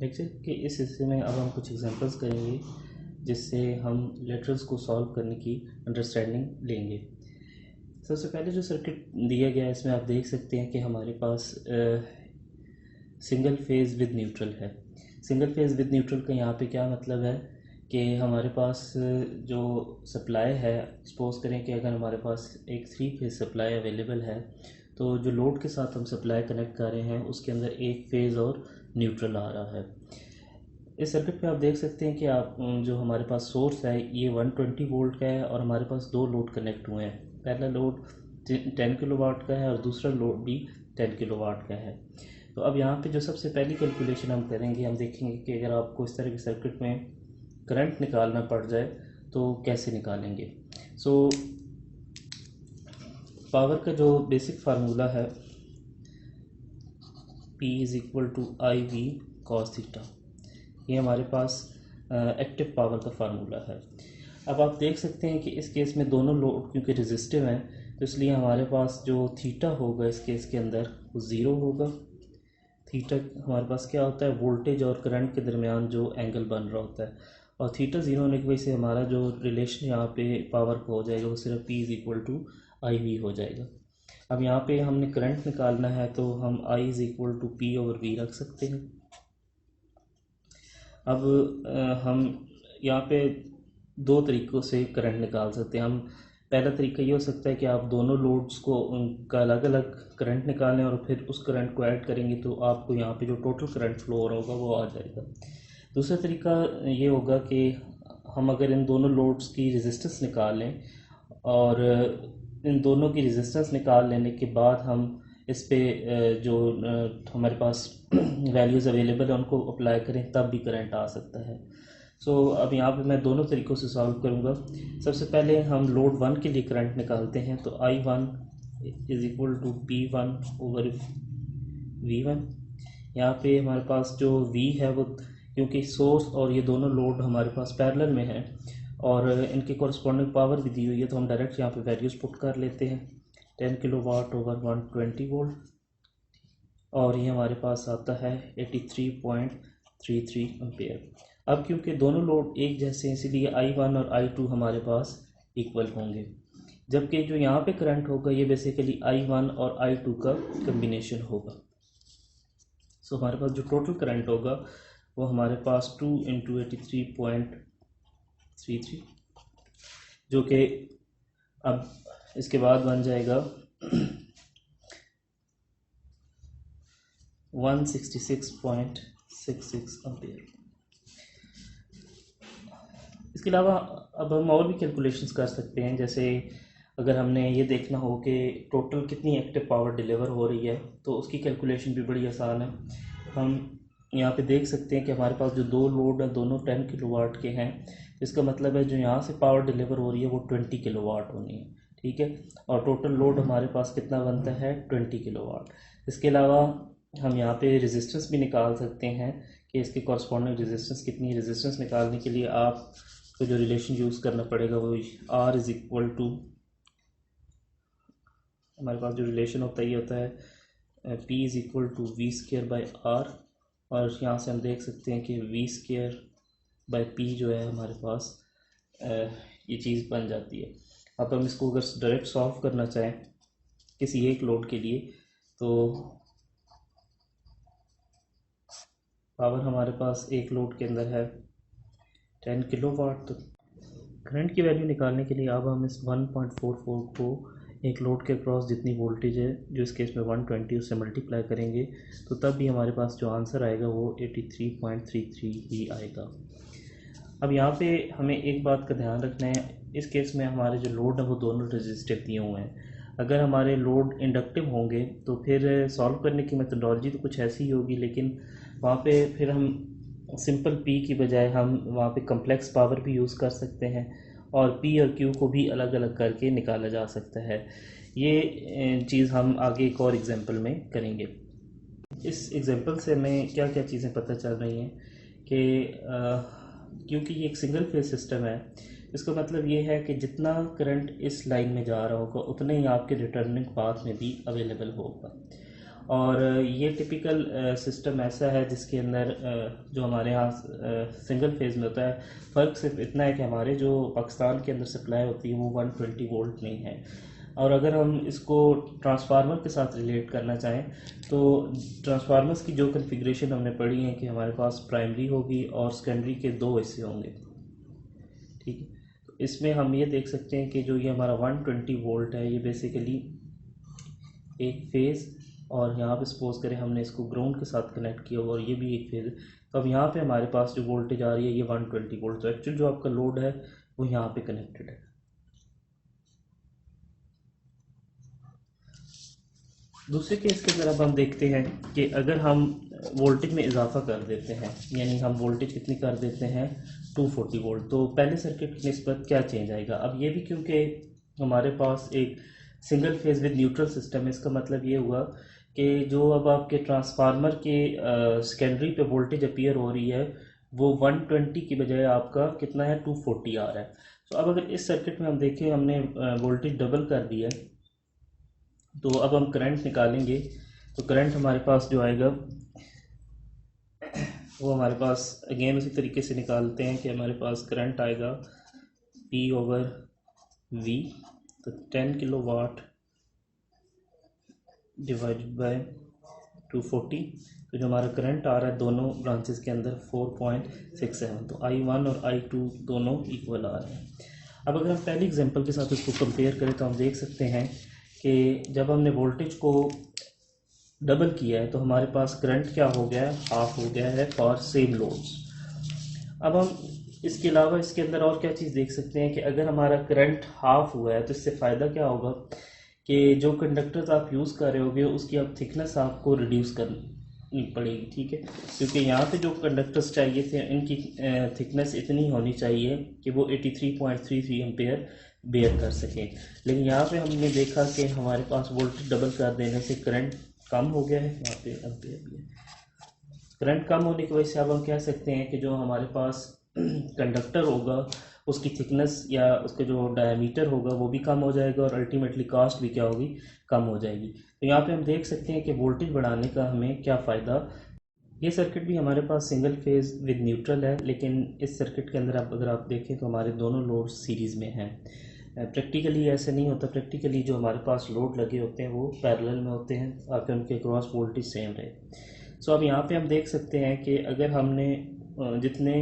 Lecture के इस हिस्से में अब हम कुछ एग्जांपल्स करेंगे जिससे हम लेटरल्स को सॉल्व करने की अंडरस्टैंडिंग लेंगे। सबसे पहले जो सर्किट दिया गया है इसमें आप देख सकते हैं कि हमारे पास सिंगल फेज़ विद न्यूट्रल है। सिंगल फेज़ विद न्यूट्रल का यहाँ पे क्या मतलब है कि हमारे पास जो सप्लाई है, सपोज़ करें कि अगर हमारे पास एक 3 फेज़ सप्लाई अवेलेबल है तो जो लोड के साथ हम सप्लाई कनेक्ट कर रहे हैं उसके अंदर एक फेज़ और न्यूट्रल आ रहा है। इस सर्किट पे आप देख सकते हैं कि आप जो हमारे पास सोर्स है ये 120 वोल्ट का है और हमारे पास दो लोड कनेक्ट हुए हैं। पहला लोड 10 किलोवाट का है और दूसरा लोड भी 10 किलोवाट का है। तो अब यहाँ पे जो सबसे पहली कैलकुलेशन हम करेंगे, हम देखेंगे कि अगर आपको इस तरह के सर्किट में करंट निकालना पड़ जाए तो कैसे निकालेंगे। सो पावर का जो बेसिक फार्मूला है P is equal to I V cos theta, ये हमारे पास एक्टिव पावर का फार्मूला है। अब आप देख सकते हैं कि इस केस में दोनों लोड क्योंकि रेजिस्टिव हैं तो इसलिए हमारे पास जो थीटा होगा इस केस के अंदर वो ज़ीरो होगा। थीटा हमारे पास क्या होता है, वोल्टेज और करंट के दरमियान जो एंगल बन रहा होता है, और थीटा ज़ीरो होने की वजह से हमारा जो रिलेशन यहाँ पे पावर का हो जाएगा वो सिर्फ P is equal to I V हो जाएगा। अब यहाँ पे हमने करंट निकालना है तो हम I is equal to P over V रख सकते हैं। अब हम यहाँ पे दो तरीक़ों से करंट निकाल सकते हैं। हम पहला तरीका ये हो सकता है कि आप दोनों लोड्स को उनका अलग अलग करंट निकालें और फिर उस करंट को ऐड करेंगे तो आपको यहाँ पे जो टोटल करंट फ्लो हो रहा होगा वो आ जाएगा। दूसरा तरीका ये होगा कि हम अगर इन दोनों लोड्स की रेजिस्टेंस निकाल लें और इन दोनों की रेजिस्टेंस निकाल लेने के बाद हम इस पे जो हमारे पास वैल्यूज़ अवेलेबल है उनको अप्लाई करें तब भी करंट आ सकता है। सो अब यहाँ पे मैं दोनों तरीक़ों से सॉल्व करूँगा। सबसे पहले हम लोड 1 के लिए करंट निकालते हैं तो I1 is equal to P1 over V1। यहाँ पे हमारे पास जो V है वो क्योंकि सोर्स और ये दोनों लोड हमारे पास पैरेलल में है और इनके कॉरस्पॉन्डिंग पावर भी दी हुई है तो हम डायरेक्ट यहाँ पे वैल्यूज़ पुट कर लेते हैं। 10 किलोवाट ओवर 120 वोल्ट और ये हमारे पास आता है 83.33 एम्पेयर। अब क्योंकि दोनों लोड एक जैसे हैं इसलिए I1 और I2 हमारे पास इक्वल होंगे, जबकि जो यहाँ पे करंट होगा ये बेसिकली I1 और I2 का कम्बिनेशन होगा। सो हमारे पास जो टोटल करंट होगा वो हमारे पास 2 इंटू 83.33 जो कि अब इसके बाद बन जाएगा 166.66 एम्पेयर। इसके अलावा अब हम और भी कैलकुलेशंस कर सकते हैं, जैसे अगर हमने ये देखना हो कि टोटल कितनी एक्टिव पावर डिलीवर हो रही है तो उसकी कैलकुलेशन भी बड़ी आसान है। हम यहाँ पे देख सकते हैं कि हमारे पास जो दो लोड है दोनों 10 किलोवाट के हैं, इसका मतलब है जो यहाँ से पावर डिलीवर हो रही है वो 20 किलोवाट होनी है, ठीक है। और टोटल लोड हमारे पास कितना बनता है 20 किलोवाट। इसके अलावा हम यहाँ पे रेजिस्टेंस भी निकाल सकते हैं कि इसके कॉरस्पॉन्डिंग रेजिस्टेंस कितनी है। रेजिस्टेंस निकालने के लिए आपको जो रिलेशन यूज़ करना पड़ेगा वो R इज़ इक्वल टू, हमारे पास जो रिलेशन होता है ये होता है P is equal to V square by R, और यहाँ से हम देख सकते हैं कि वी स्केयर बाई P जो है हमारे पास ये चीज़ बन जाती है। अब हम इसको अगर डायरेक्ट सॉल्व करना चाहें किसी एक लोड के लिए तो पावर हमारे पास एक लोड के अंदर है 10 किलोवाट। तो करंट की वैल्यू निकालने के लिए अब हम इस 1.44 को एक लोड के क्रॉस जितनी वोल्टेज है जो इस केस में 120 उससे मल्टीप्लाई करेंगे तो तब भी हमारे पास जो आंसर आएगा वो 83.33 ही आएगा। अब यहाँ पे हमें एक बात का ध्यान रखना है, इस केस में हमारे जो लोड है वो दोनों रेजिस्टिव दिए हुए हैं। अगर हमारे लोड इंडक्टिव होंगे तो फिर सॉल्व करने की मेथडोलॉजी तो कुछ ऐसी ही होगी, लेकिन वहाँ पे फिर हम सिंपल P की बजाय हम वहाँ पे कम्प्लेक्स पावर भी यूज़ कर सकते हैं और P और Q को भी अलग अलग करके निकाला जा सकता है। ये चीज़ हम आगे एक और एग्जांपल में करेंगे। इस एग्जांपल से हमें क्या क्या चीज़ें पता चल रही हैं कि क्योंकि ये एक सिंगल फेज सिस्टम है, इसका मतलब ये है कि जितना करंट इस लाइन में जा रहा होगा उतना ही आपके रिटर्निंग पाथ में भी अवेलेबल होगा। और ये टिपिकल सिस्टम ऐसा है जिसके अंदर जो हमारे यहाँ सिंगल फेज़ में होता है। फ़र्क सिर्फ इतना है कि हमारे जो पाकिस्तान के अंदर सप्लाई होती है वो 120 वोल्ट नहीं है। और अगर हम इसको ट्रांसफार्मर के साथ रिलेट करना चाहें तो ट्रांसफार्मर्स की जो कन्फिग्रेशन हमने पढ़ी है कि हमारे पास प्राइमरी होगी और सेकेंडरी के दो हिस्से होंगे, ठीक है। तो इसमें हम ये देख सकते हैं कि जो ये हमारा 120 वोल्ट है ये बेसिकली एक फेज़, और यहाँ पे सपोज करें हमने इसको ग्राउंड के साथ कनेक्ट किया और ये भी एक फेज़ है। तो अब यहाँ पे हमारे पास जो वोल्टेज आ रही है ये 120 वोल्ट, तो एक्चुअल जो आपका लोड है वो यहाँ पे कनेक्टेड है। दूसरे केस के अंदर अब हम देखते हैं कि अगर हम वोल्टेज में इजाफा कर देते हैं, यानी हम वोल्टेज कितनी कर देते हैं 240 वोल्ट, तो पहले सर्किट की निस्बत क्या चेंज आएगा। अब ये भी क्योंकि हमारे पास एक single phase with neutral system है, इसका मतलब ये हुआ कि जो अब आपके ट्रांसफार्मर के सेकेंडरी पे वोल्टेज अपीयर हो रही है वो 120 की बजाय आपका कितना है 240 आ रहा है। तो अब अगर इस सर्किट में हम देखें हमने वोल्टेज डबल कर दिया है, तो अब हम करंट निकालेंगे। तो करंट हमारे पास जो आएगा वो हमारे पास अगेन उसी तरीके से निकालते हैं कि हमारे पास करंट आएगा P/V, तो 10 किलो वाट डिवाइडेड बाय 240। तो जो हमारा करंट आ रहा है दोनों ब्रांचेस के अंदर 4.67, तो I1 और I2 दोनों इक्वल आ रहे हैं। अब अगर हम पहली एग्जांपल के साथ इसको कंपेयर करें तो हम देख सकते हैं कि जब हमने वोल्टेज को डबल किया है तो हमारे पास करंट क्या हो गया है, हाफ हो गया है फॉर सेम लोड्स। अब हम इसके अलावा इसके अंदर और क्या चीज़ देख सकते हैं कि अगर हमारा करंट हाफ हुआ है तो इससे फ़ायदा क्या होगा कि जो कंडक्टर्स आप यूज़ कर रहे होगे उसकी अब थिकनेस आपको रिड्यूस करनी पड़ेगी, ठीक है। क्योंकि यहाँ पे जो कंडक्टर्स चाहिए थे इनकी थिकनेस इतनी होनी चाहिए कि वो 83.33 एम्पेयर बेयर कर सकें, लेकिन यहाँ पे हमने देखा कि हमारे पास वोल्टेज डबल कर देने से करंट कम हो गया है। यहाँ पे एम्पेयर भी है, करंट कम होने की वजह से अब हम कह सकते हैं कि जो हमारे पास कंडक्टर होगा उसकी थिकनेस या उसका जो डायमीटर होगा वो भी कम हो जाएगा और अल्टीमेटली कॉस्ट भी क्या होगी, कम हो जाएगी। तो यहाँ पे हम देख सकते हैं कि वोल्टेज बढ़ाने का हमें क्या फ़ायदा। ये सर्किट भी हमारे पास सिंगल फेज़ विद न्यूट्रल है, लेकिन इस सर्किट के अंदर अगर आप देखें तो हमारे दोनों लोड सीरीज़ में हैं। प्रैक्टिकली ऐसे नहीं होता, प्रैक्टिकली जो हमारे पास लोड लगे होते हैं वो पैरेलल में होते हैं ताकि उनके क्रॉस वोल्टेज सेम रहे। सो अब यहाँ पे हम देख सकते हैं कि अगर हमने जितने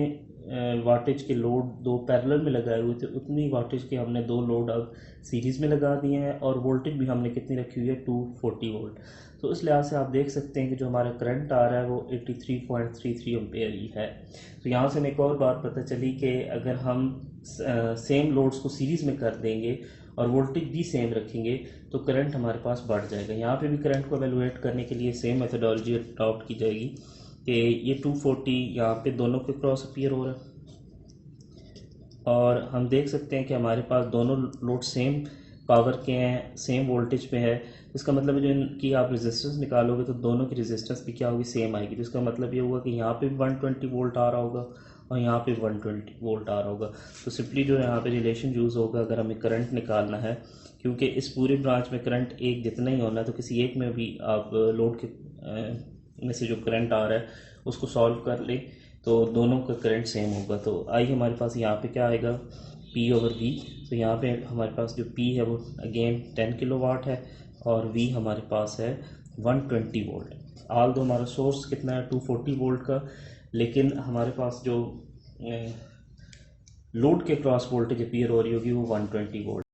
वाटेज के लोड दो पैरेलल में लगाए हुए थे उतनी वाटेज के हमने दो लोड अब सीरीज़ में लगा दिए हैं और वोल्टेज भी हमने कितनी रखी हुई है 240 वोल्ट। तो इस लिहाज से आप देख सकते हैं कि जो हमारा करंट आ रहा है वो 83.33 एम्पेयर ही है। तो यहाँ से हमें एक और बात पता चली कि अगर हम सेम लोड्स को सीरीज़ में कर देंगे और वोल्टेज भी सेम रखेंगे तो करंट हमारे पास बढ़ जाएगा। यहाँ पे भी करंट को एवेलुएट करने के लिए सेम मेथडोलॉजी अडॉप्ट की जाएगी कि ये 240 यहाँ पे दोनों के क्रॉस अपीयर हो रहा है और हम देख सकते हैं कि हमारे पास दोनों लोड सेम पावर के हैं, सेम वोल्टेज पे है। इसका मतलब है जो इनकी आप रेजिस्टेंस निकालोगे तो दोनों की रेजिस्टेंस भी क्या होगी, सेम आएगी। तो इसका मतलब ये हुआ कि यहाँ पे भी 120 वोल्ट आ रहा होगा और यहाँ पे 120 वोल्ट आ रहा होगा। तो सिंपली जो यहाँ पे रिलेशन यूज़ होगा अगर हमें करंट निकालना है, क्योंकि इस पूरे ब्रांच में करंट एक जितना ही होना है तो किसी एक में भी आप लोड के में से जो करंट आ रहा है उसको सॉल्व कर ले तो दोनों का करंट सेम होगा। तो आई हमारे पास यहाँ पे क्या आएगा P/V। तो यहाँ पे हमारे पास जो P है वो अगेन 10 किलो वाट है और V हमारे पास है 120 वोल्ट। आल दो हमारा सोर्स कितना है 240 वोल्ट का, लेकिन हमारे पास जो लोड के क्रॉस वोल्टेज अपीयर हो रही होगी वो 120 वोल्ट।